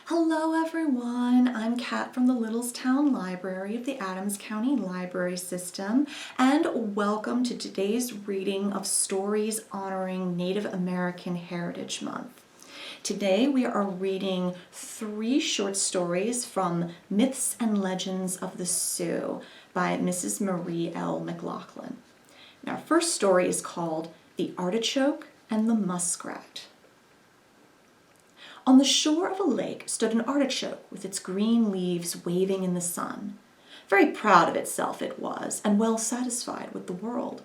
Hello everyone, I'm Kat from the Littlestown Library of the Adams County Library System, and welcome to today's reading of stories honoring Native American Heritage Month. Today we are reading 3 short stories from Myths and Legends of the Sioux by Mrs. Marie L. McLaughlin. And our first story is called The Artichoke and the Muskrat. On the shore of a lake stood an artichoke with its green leaves waving in the sun. Very proud of itself it was, and well satisfied with the world.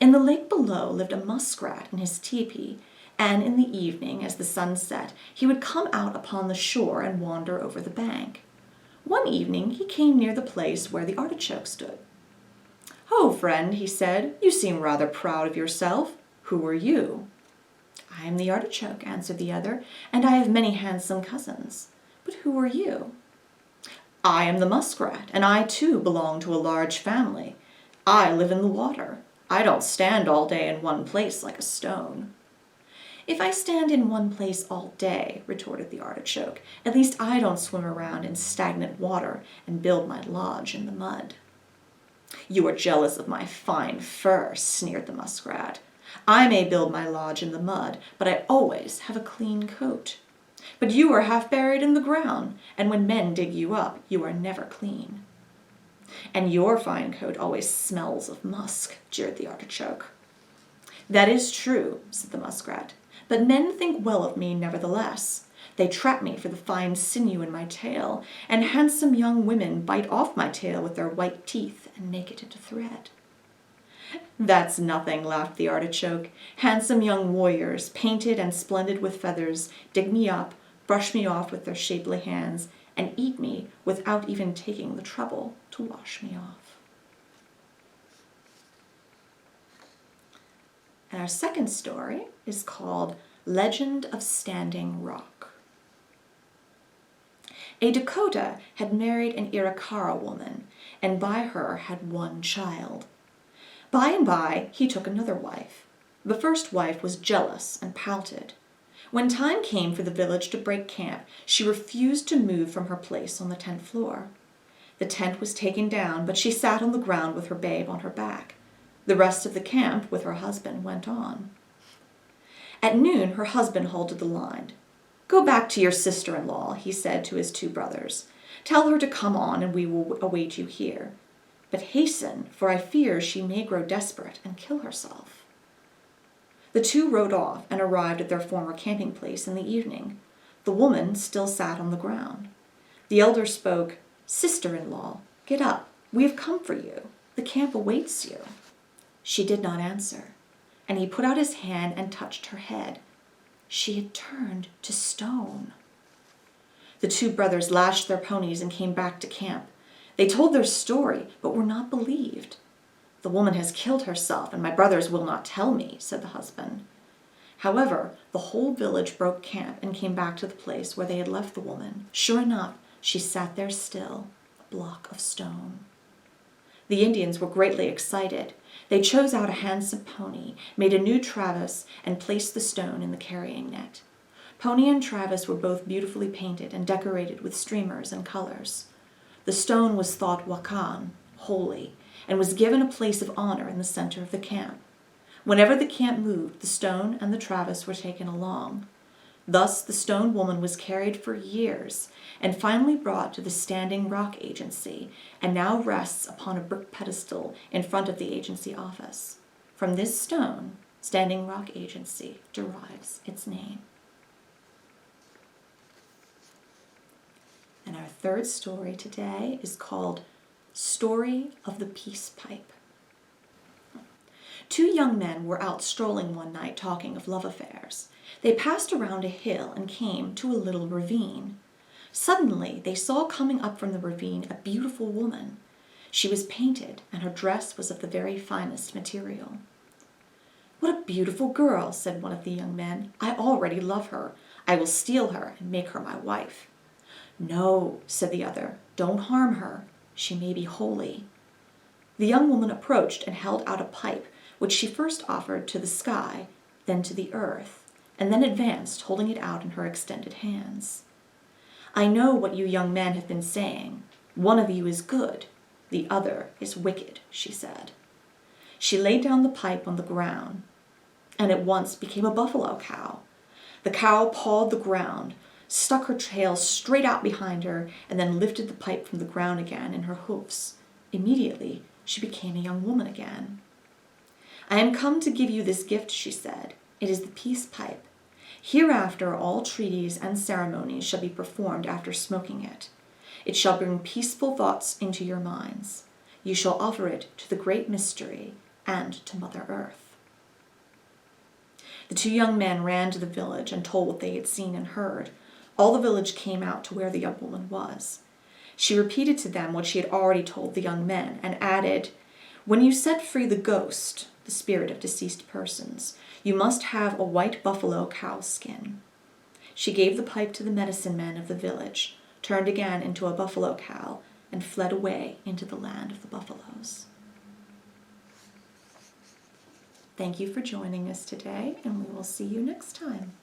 In the lake below lived a muskrat in his tepee, and in the evening, as the sun set, he would come out upon the shore and wander over the bank. One evening he came near the place where the artichoke stood. "Ho, friend," he said, "you seem rather proud of yourself. Who are you?" "I am the artichoke," answered the other, "and I have many handsome cousins. But who are you?" "I am the muskrat, and I too belong to a large family. I live in the water. I don't stand all day in one place like a stone." "If I stand in one place all day," retorted the artichoke, "at least I don't swim around in stagnant water and build my lodge in the mud." "You are jealous of my fine fur," sneered the muskrat. "I may build my lodge in the mud, but I always have a clean coat. But you are half buried in the ground, and when men dig you up, you are never clean." "And your fine coat always smells of musk," jeered the artichoke. "That is true," said the muskrat, "but men think well of me nevertheless. They trap me for the fine sinew in my tail, and handsome young women bite off my tail with their white teeth and make it into thread." "That's nothing," laughed the artichoke. "Handsome young warriors, painted and splendid with feathers, dig me up, brush me off with their shapely hands, and eat me without even taking the trouble to wash me off." And our second story is called Legend of Standing Rock. A Dakota had married an Arikara woman, and by her had one child. By and by, he took another wife. The first wife was jealous and pouted. When time came for the village to break camp, she refused to move from her place on the tent floor. The tent was taken down, but she sat on the ground with her babe on her back. The rest of the camp, with her husband, went on. At noon, her husband halted the line. "Go back to your sister-in-law," he said to his 2 brothers. "Tell her to come on, and we will await you here. But hasten, for I fear she may grow desperate and kill herself." The 2 rode off and arrived at their former camping place in the evening. The woman still sat on the ground. The elder spoke. "Sister-in-law, get up. We have come for you. The camp awaits you." She did not answer, and he put out his hand and touched her head. She had turned to stone. The 2 brothers lashed their ponies and came back to camp. They told their story, but were not believed. "The woman has killed herself, and my brothers will not tell me," said the husband. However, the whole village broke camp and came back to the place where they had left the woman. Sure enough, she sat there still, a block of stone. The Indians were greatly excited. They chose out a handsome pony, made a new traverse, and placed the stone in the carrying net. Pony and traverse were both beautifully painted and decorated with streamers and colors. The stone was thought wakan, holy, and was given a place of honor in the center of the camp. Whenever the camp moved, the stone and the traverse were taken along. Thus the stone woman was carried for years and finally brought to the Standing Rock Agency, and now rests upon a brick pedestal in front of the agency office. From this stone, Standing Rock Agency derives its name. And our third story today is called Story of the Peace Pipe. 2 young men were out strolling one night talking of love affairs. They passed around a hill and came to a little ravine. Suddenly, they saw coming up from the ravine a beautiful woman. She was painted, and her dress was of the very finest material. "What a beautiful girl," said one of the young men. "I already love her. I will steal her and make her my wife." "No," said the other, "don't harm her. She may be holy." The young woman approached and held out a pipe, which she first offered to the sky, then to the earth, and then advanced, holding it out in her extended hands. I know what you young men have been saying. One of you is good, the other is wicked, she said. She laid down the pipe on the ground, and at once became a buffalo cow. The cow pawed the ground, stuck her tail straight out behind her, and then lifted the pipe from the ground again in her hoofs. Immediately, she became a young woman again. I am come to give you this gift, she said. It is the peace pipe. Hereafter all treaties and ceremonies shall be performed after smoking it. It shall bring peaceful thoughts into your minds. You shall offer it to the great mystery and to Mother Earth. The two young men ran to the village and told what they had seen and heard. All the village came out to where the young woman was. She repeated to them what she had already told the young men, and added, "When you set free the ghost, the spirit of deceased persons, you must have a white buffalo cow skin." She gave the pipe to the medicine men of the village, turned again into a buffalo cow, and fled away into the land of the buffaloes. Thank you for joining us today, and we will see you next time.